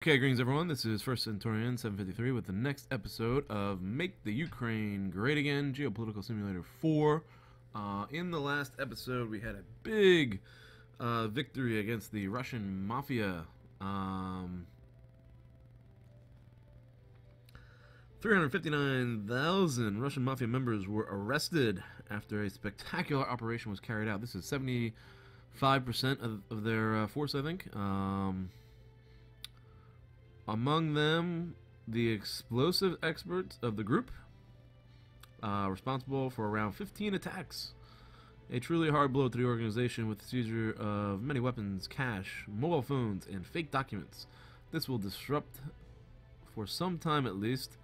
Okay, greetings everyone. This is First Centurion 753 with the next episode of Make the Ukraine Great Again, Geopolitical Simulator 4. In the last episode, we had a big victory against the Russian Mafia. 359,000 Russian Mafia members were arrested after a spectacular operation was carried out. This is 75% of their force, I think. Among them, the explosive experts of the group, responsible for around 15 attacks. A truly hard blow to the organization with the seizure of many weapons, cash, mobile phones, and fake documents. This will disrupt, for some time at least,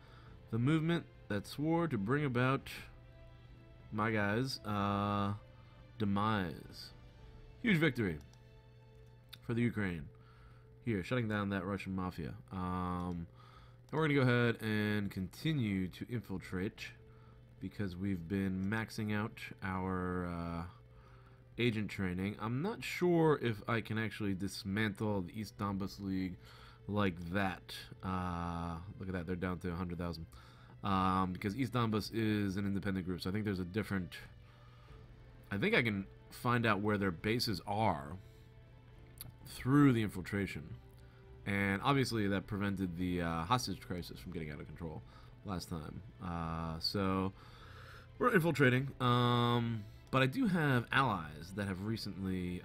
the movement that swore to bring about my guys' demise. Huge victory for the Ukraine. Here, shutting down that Russian Mafia. And we're going to go ahead and continue to infiltrate because we've been maxing out our agent training. I'm not sure if I can actually dismantle the East Donbass League like that. Look at that, they're down to 100,000. Because East Donbass is an independent group, so I think there's a different... I think I can find out where their bases are through the infiltration, and obviously that prevented the hostage crisis from getting out of control last time. So we're infiltrating, but I do have allies that have recently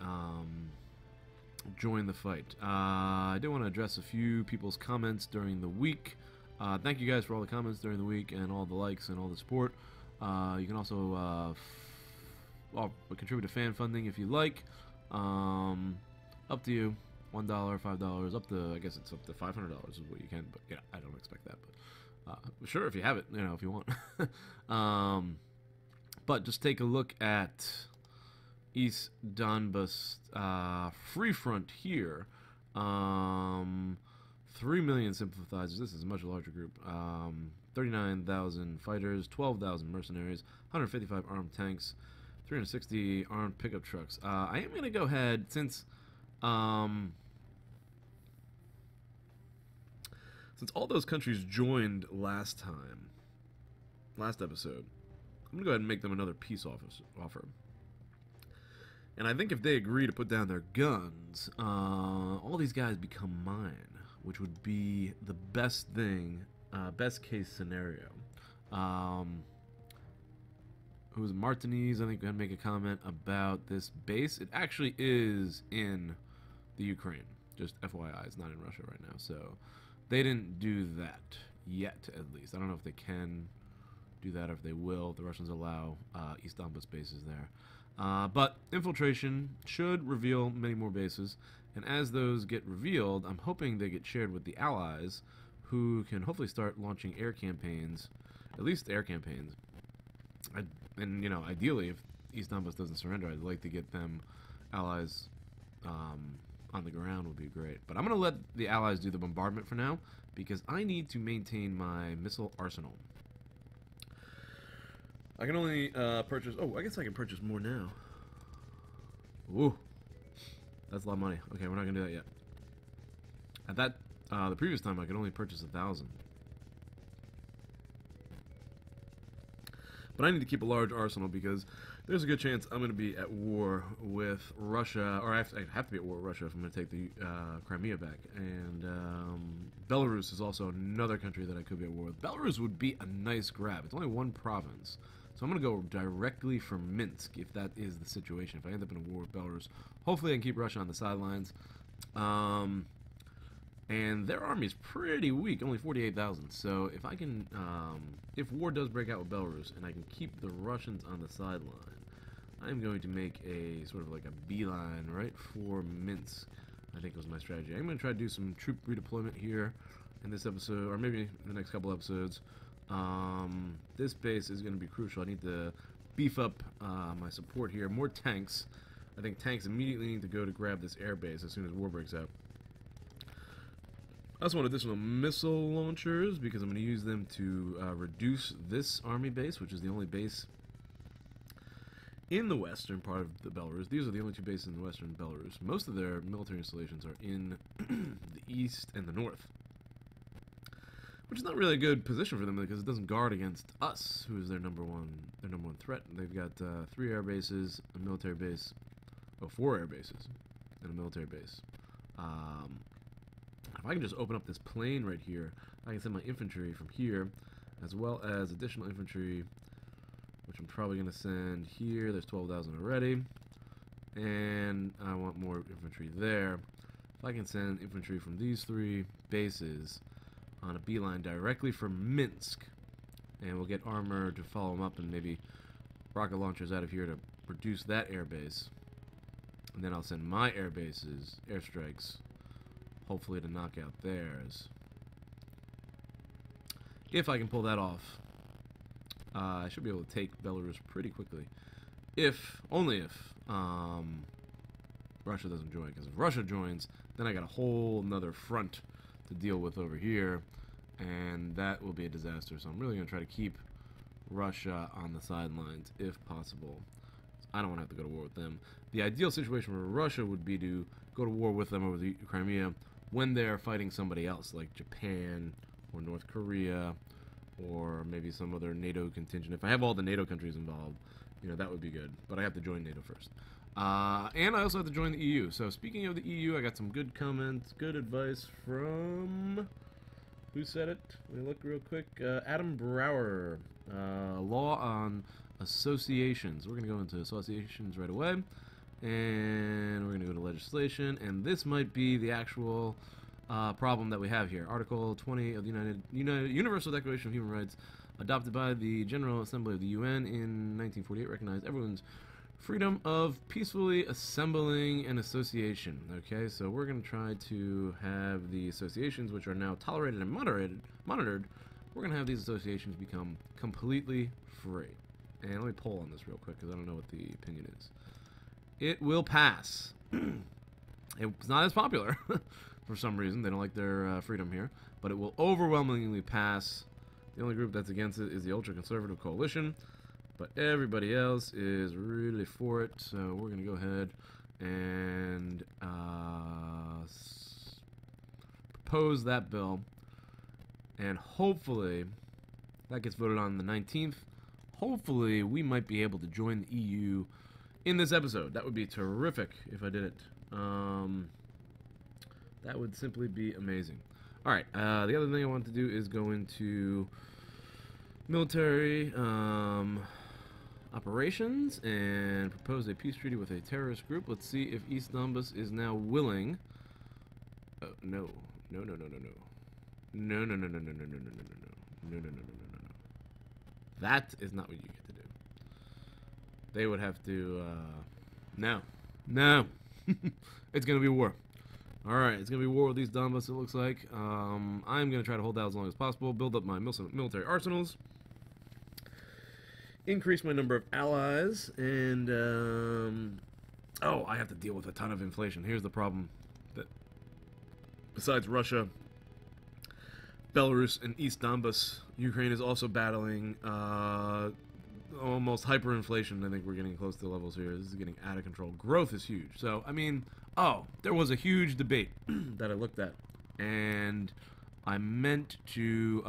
joined the fight. I do want to address a few people's comments during the week. Thank you guys for all the comments during the week and all the likes and all the support. You can also contribute to fan funding if you like. Up to you. $1, $5, up to, I guess it's up to $500 is what you can, but yeah, I don't expect that, but sure, if you have it, you know, if you want. But just take a look at East Donbass Free Front here. 3 million sympathizers. This is a much larger group. 39,000 fighters, 12,000 mercenaries, 155 armed tanks, 360 armed pickup trucks. I am going to go ahead, since all those countries joined last episode, I'm going to go ahead and make them another peace offer. And I think if they agree to put down their guns, all these guys become mine, which would be the best thing, best case scenario. Who's Martinez, I think, going to make a comment about this base. It actually is in the Ukraine. Just FYI, it's not in Russia right now. So they didn't do that yet, at least. I don't know if they can do that or if they will. The Russians allow East Donbass bases there. But infiltration should reveal many more bases. And as those get revealed, I'm hoping they get shared with the allies, who can hopefully start launching air campaigns, at least air campaigns. And, you know, ideally, if East Donbass doesn't surrender, I'd like to get them allies on the ground would be great. But I'm going to let the allies do the bombardment for now, because I need to maintain my missile arsenal. I can only purchase... Oh, I guess I can purchase more now. Ooh. That's a lot of money. Okay, we're not going to do that yet. At that, the previous time, I could only purchase 1,000. But I need to keep a large arsenal because there's a good chance I'm going to be at war with Russia, or I have to be at war with Russia if I'm going to take the Crimea back. And Belarus is also another country that I could be at war with. Belarus would be a nice grab. It's only one province. So I'm going to go directly for Minsk if that is the situation. If I end up in a war with Belarus, hopefully I can keep Russia on the sidelines. And their army is pretty weak, only 48,000. So if I can, if war does break out with Belarus and I can keep the Russians on the sideline, I'm going to make a sort of like a beeline right for Minsk. I think was my strategy. I'm going to try to do some troop redeployment here in this episode, or maybe the next couple episodes. This base is going to be crucial. I need to beef up my support here. More tanks. I think tanks immediately need to go to grab this air base as soon as war breaks out. I also want additional missile launchers because I'm going to use them to reduce this army base, which is the only base in the western part of the Belarus. These are the only two bases in the western Belarus. Most of their military installations are in the east and the north, which is not really a good position for them because it doesn't guard against us, who is their number one threat. They've got 3 air bases, a military base, 4 air bases, and a military base. If I can just open up this plain right here, I can send my infantry from here, as well as additional infantry, which I'm probably going to send here. There's 12,000 already, and I want more infantry there. If I can send infantry from these 3 bases on a beeline directly from Minsk, and we'll get armor to follow them up and maybe rocket launchers out of here to reduce that airbase, and then I'll send my air bases, airstrikes, hopefully to knock out theirs. If I can pull that off, I should be able to take Belarus pretty quickly. Only if Russia doesn't join, because if Russia joins, then I got a whole nother front to deal with over here, and that will be a disaster. So I'm really going to try to keep Russia on the sidelines if possible. I don't want to have to go to war with them. The ideal situation for Russia would be to go to war with them over the Crimea when they're fighting somebody else, like Japan or North Korea or maybe some other NATO contingent. If I have all the NATO countries involved, that would be good. But I have to join NATO first. And I also have to join the EU. So speaking of the EU, I got some good comments, good advice from... Who said it? Let me look real quick. Adam Brower. Law on associations. We're going to go into associations right away. And we're going to go to legislation. And this might be the actual problem that we have here. Article 20 of the Universal Declaration of Human Rights, adopted by the General Assembly of the UN in 1948, recognized everyone's freedom of peacefully assembling an association. Okay, so we're going to try to have the associations, which are now tolerated and monitored, we're going to have these associations become completely free. And let me poll on this real quick because I don't know what the opinion is. It will pass. It's not as popular for some reason. They don't like their freedom here. But it will overwhelmingly pass. The only group that's against it is the ultra-conservative coalition. But everybody else is really for it, so we're going to go ahead and propose that bill. And hopefully, that gets voted on the 19th. Hopefully, we might be able to join the EU in this episode. That would be terrific if I did it. That would simply be amazing. Alright, the other thing I want to do is go into military... operations and propose a peace treaty with a terrorist group. Let's see if East Donbass is now willing. Oh, no. No. That is not what you get to do. They would have to, no. It's gonna be war. Alright, it's gonna be war with East Donbass, it looks like. I'm gonna try to hold out as long as possible, build up my military arsenals, increase my number of allies, and I have to deal with a ton of inflation. Here's the problem: that besides Russia, Belarus, and East Donbass, Ukraine is also battling almost hyperinflation. I think we're getting close to the levels here. This is getting out of control. Growth is huge. So, I mean, there was a huge debate that I looked at, and I meant to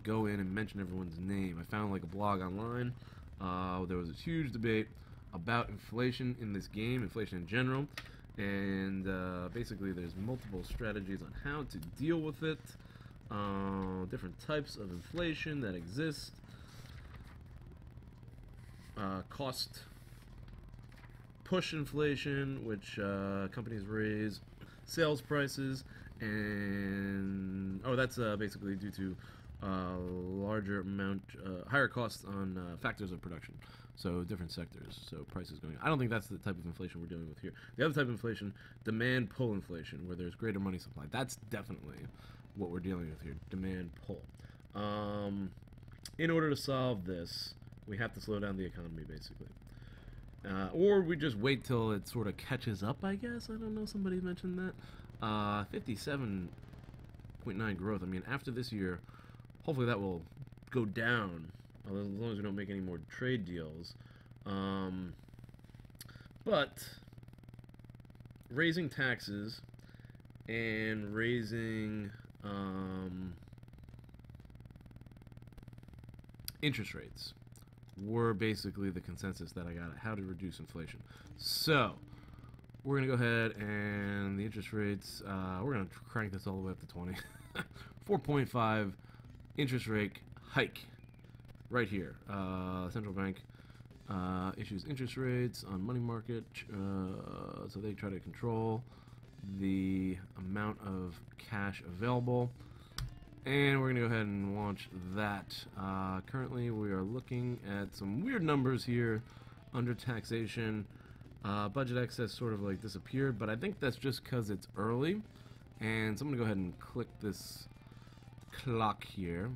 go in and mention everyone's name. I found like a blog online. There was a huge debate about inflation in this game, inflation in general, and basically there's multiple strategies on how to deal with it, different types of inflation that exist, cost push inflation, which companies raise sales prices, and that's basically due to higher costs on factors of production, so different sectors, so prices going up. I don't think that's the type of inflation we're dealing with here. The other type of inflation, demand pull inflation, where there's greater money supply. That's definitely what we're dealing with here, demand pull. In order to solve this, we have to slow down the economy, basically. Or we just wait till it sort of catches up, I guess. I don't know, somebody mentioned that. 57.9 growth. I mean, after this year, hopefully that will go down, as long as we don't make any more trade deals. But raising taxes and raising interest rates were basically the consensus that I got at how to reduce inflation. So we're going to go ahead and the interest rates, we're going to crank this all the way up to 20. 4.5 interest rate hike right here. Central bank issues interest rates on money market, so they try to control the amount of cash available. And we're going to go ahead and launch that. Currently, we are looking at some weird numbers here under taxation. Budget excess sort of like disappeared, but I think that's just because it's early. And so I'm going to go ahead and click this clock here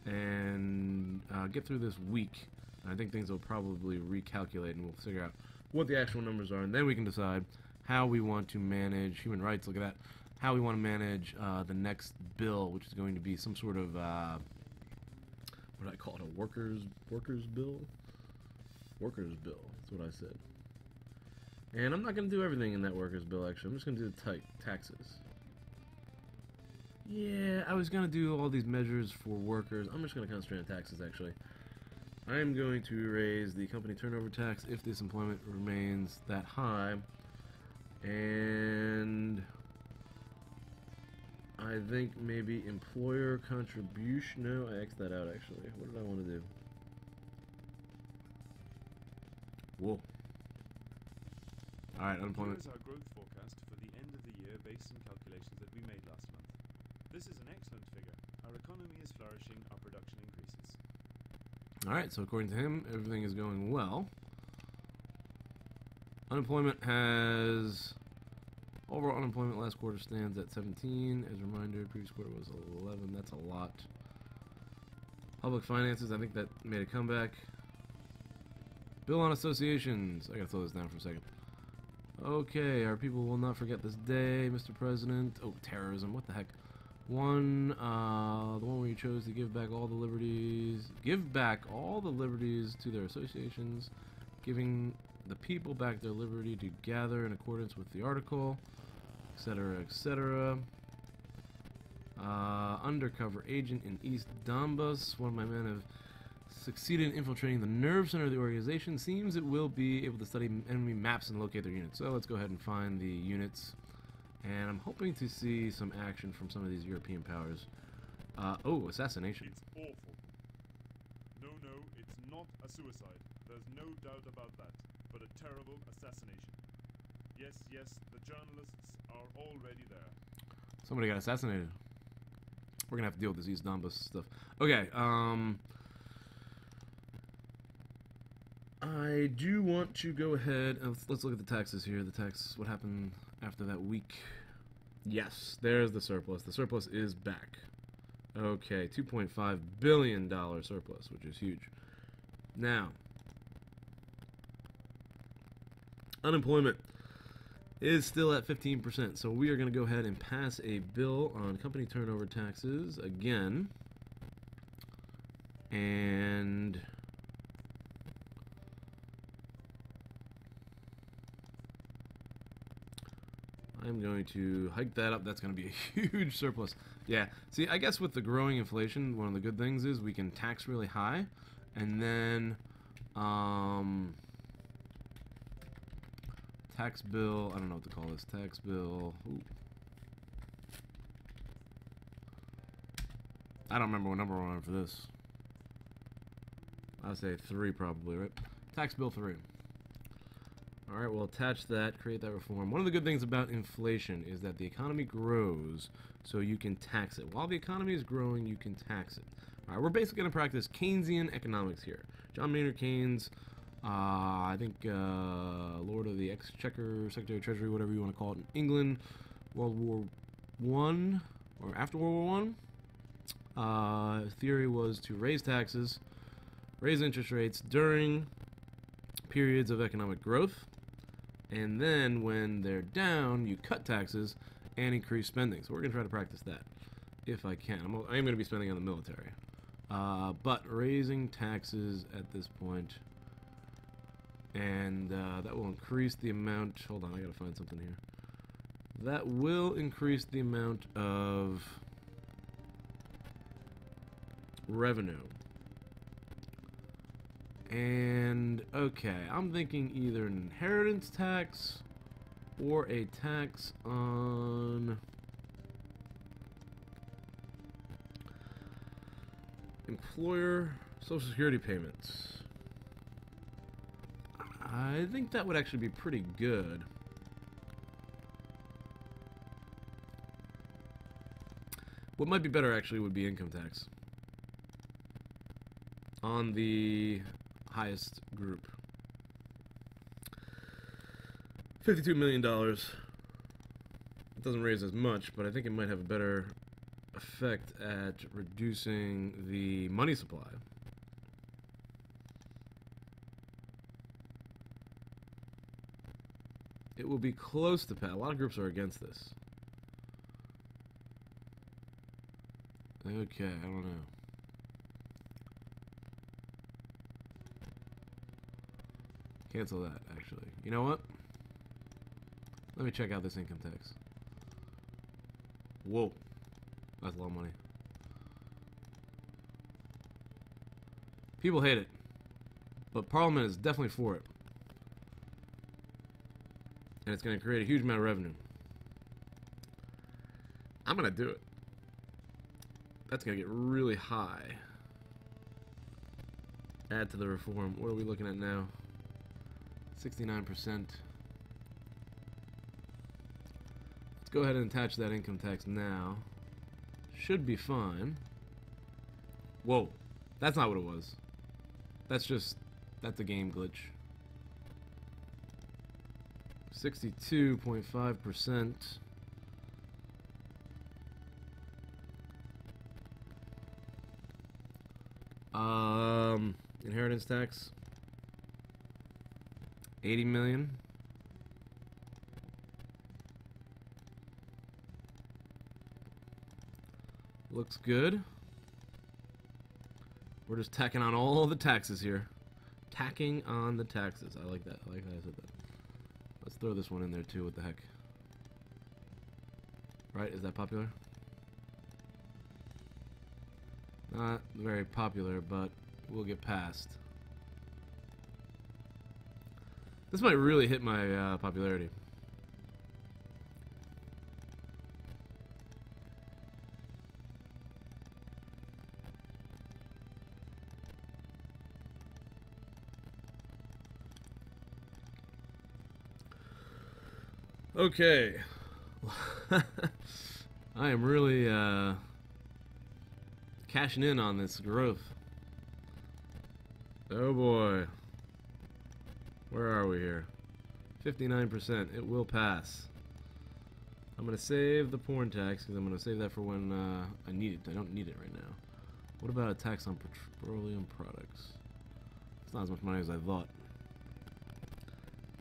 and get through this week. I think things will probably recalculate and we'll figure out what the actual numbers are, and then we can decide how we want to manage human rights. Look at that. How we want to manage the next bill, which is going to be some sort of what do I call it? A workers bill? Workers bill. That's what I said. And I'm not going to do everything in that workers bill, actually. I'm just going to do the taxes. Yeah, I was going to do all these measures for workers. I'm just going to concentrate on taxes, actually. I'm going to raise the company turnover tax if this employment remains that high. And I think maybe employer contribution. No, I X'd that out, actually. What did I want to do? Whoa. Alright, unemployment. Here is our growth forecast for the end of the year based on calculations that we made last month. This is an excellent figure. Our economy is flourishing, our production increases. Alright, so according to him, everything is going well. Unemployment has... Overall unemployment last quarter stands at 17. As a reminder, previous quarter was 11. That's a lot. Public finances, I think that made a comeback. Bill on associations. I gotta slow this down for a second. Okay, our people will not forget this day, Mr. President. Oh, terrorism, what the heck. The one where you chose to give back all the liberties to their associations, giving the people back their liberty to gather in accordance with the article, etc., etc. Undercover agent in East Donbass. One of my men have succeeded in infiltrating the nerve center of the organization. Seems it will be able to study enemy maps and locate their units. So let's go ahead and find the units. And I'm hoping to see some action from some of these European powers. Oh, assassination. It's awful. No, it's not a suicide. There's no doubt about that. But a terrible assassination. Yes, the journalists are already there. Somebody got assassinated. We're gonna have to deal with this East Donbass stuff. Okay, I do want to go ahead and let's look at the taxes here. The tax, what happened after that week? Yes, there's the surplus. The surplus is back. Okay, $2.5 billion surplus, which is huge. Now, unemployment is still at 15%, so we are going to go ahead and pass a bill on company turnover taxes again. And I'm going to hike that up. That's going to be a huge surplus. Yeah, see, I guess with the growing inflation, one of the good things is we can tax really high, and then tax bill, I don't know what to call this, tax bill, ooh. I don't remember what number we're on for this. I'll say 3 probably, right? Tax bill 3. Alright, we'll attach that, create that reform. One of the good things about inflation is that the economy grows, so you can tax it. While the economy is growing, you can tax it. Alright, we're basically going to practice Keynesian economics here. John Maynard Keynes, I think Lord of the Exchequer, Secretary of Treasury, whatever you want to call it, in England, World War I, or after World War I. His theory was to raise taxes, raise interest rates during periods of economic growth, and then when they're down, you cut taxes and increase spending. So we're going to try to practice that, if I can. I am going to be spending on the military. But raising taxes at this point, And that will increase the amount. Hold on, I gotta find something here. That will increase the amount of revenue. And okay, I'm thinking either an inheritance tax or a tax on employer Social Security payments. I think that would actually be pretty good. What might be better actually would be income tax on the highest group. $52 million. It doesn't raise as much, but I think it might have a better effect at reducing the money supply. It will be close to pass. A lot of groups are against this. Okay, I don't know. Cancel that, actually. You know what? Let me check out this income tax. Whoa. That's a lot of money. People hate it. But Parliament is definitely for it. And it's going to create a huge amount of revenue. I'm going to do it. That's going to get really high. Add to the reform. What are we looking at now? 69%. Let's go ahead and attach that income tax now. Should be fine. Whoa. That's not what it was. That's a game glitch. 62.5%. Inheritance tax. 80 million. Looks good. We're just tacking on all the taxes here. Tacking on the taxes. I like that. I like how I said that. Let's throw this one in there too. What the heck? Right? Is that popular? Not very popular, but we'll get past. This might really hit my popularity. Okay. I am really cashing in on this growth. Oh boy. Where are we here? 59%. It will pass. I'm going to save the porn tax because I'm going to save that for when I need it. I don't need it right now. What about a tax on petroleum products? It's not as much money as I thought.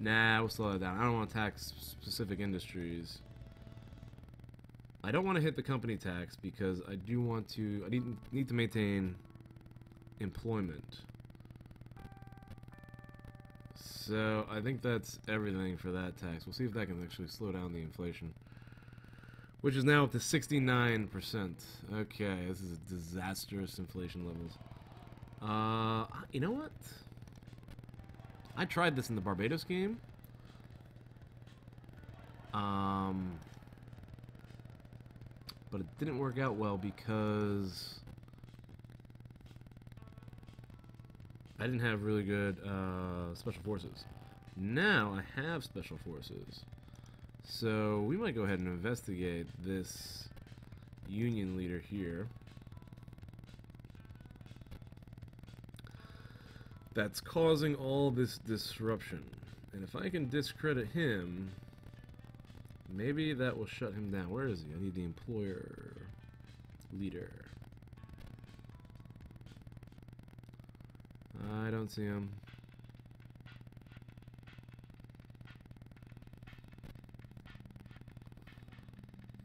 Nah, we'll slow that down. I don't want to tax specific industries. I don't want to hit the company tax because I do want to. I need to maintain employment. So I think that's everything for that tax. We'll see if that can actually slow down the inflation, which is now up to 69%. Okay, this is disastrous inflation levels. You know what? I tried this in the Barbados game. But it didn't work out well because I didn't have really good special forces. Now I have special forces. So we might go ahead and investigate this union leader here. That's causing all this disruption. And if I can discredit him, maybe that will shut him down. Where is he? I need the employer leader. I don't see him.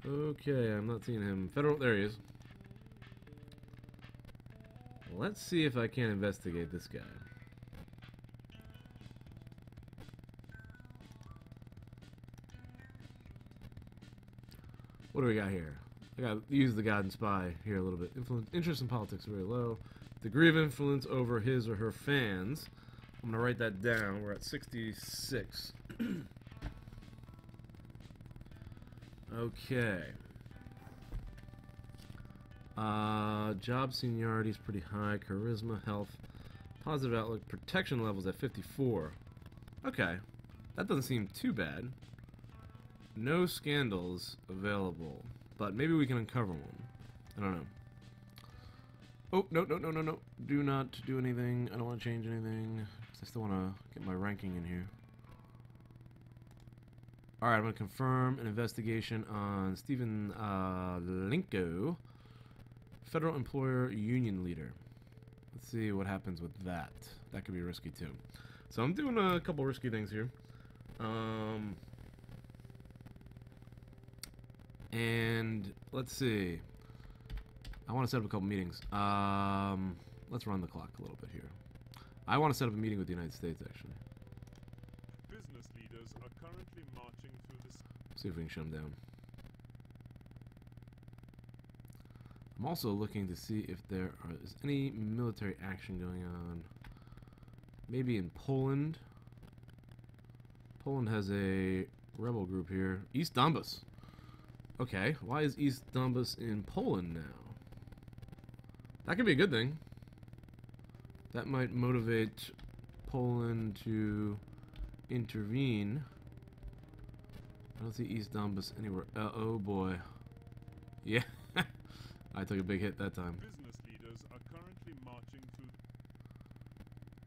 Okay, I'm not seeing him. Federal, there he is. Let's see if I can investigate this guy. What do we got here? I got to use the God and Spy here a little bit. Interest in politics very low. Degree of influence over his or her fans. I'm going to write that down. We're at 66. Okay. Job seniority is pretty high. Charisma, health, positive outlook, protection levels at 54. Okay. That doesn't seem too bad. No scandals available. But maybe we can uncover one. I don't know. Oh, no. Do not do anything. I don't want to change anything. I still want to get my ranking in here. Alright, I'm going to confirm an investigation on Stephen Linko, federal employer union leader. Let's see what happens with that. That could be risky too. So I'm doing a couple risky things here. And let's see. I want to set up a couple meetings. Let's run the clock a little bit here. I want to set up a meeting with the United States, actually. Business leaders are currently marching through this. See if we can shut them down. I'm also looking to see if there is any military action going on. Maybe in Poland. Poland has a rebel group here. East Donbass. Okay, why is East Donbass in Poland now? That could be a good thing. That might motivate Poland to intervene. I don't see East Donbass anywhere. Oh boy. Yeah. I took a big hit that time. Business leaders are currently marching through.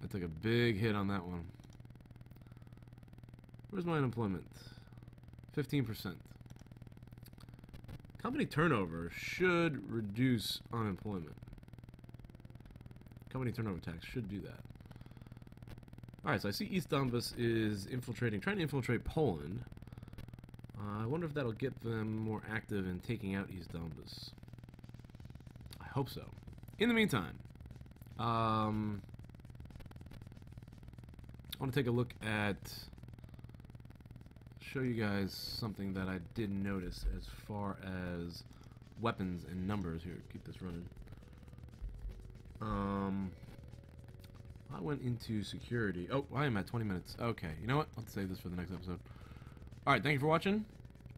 I took a big hit on that one. Where's my unemployment? 15%. Company turnover should reduce unemployment. Company turnover tax should do that. Alright, so I see East Donbass is trying to infiltrate Poland. I wonder if that'll get them more active in taking out East Donbass. I hope so. In the meantime, I want to take a look at, show you guys something that I did notice as far as weapons and numbers here. Keep this running. I went into security. Oh, I am at 20 minutes. Okay, you know what? Let's save this for the next episode. Alright, thank you for watching.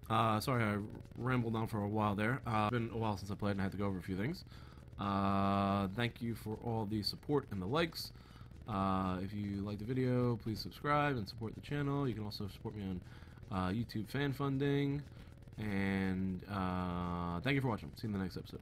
Sorry I rambled on for a while there. It's been a while since I played and I had to go over a few things. Thank you for all the support and the likes. If you like the video, please subscribe and support the channel. You can also support me on YouTube fan funding. And thank you for watching. See you in the next episode.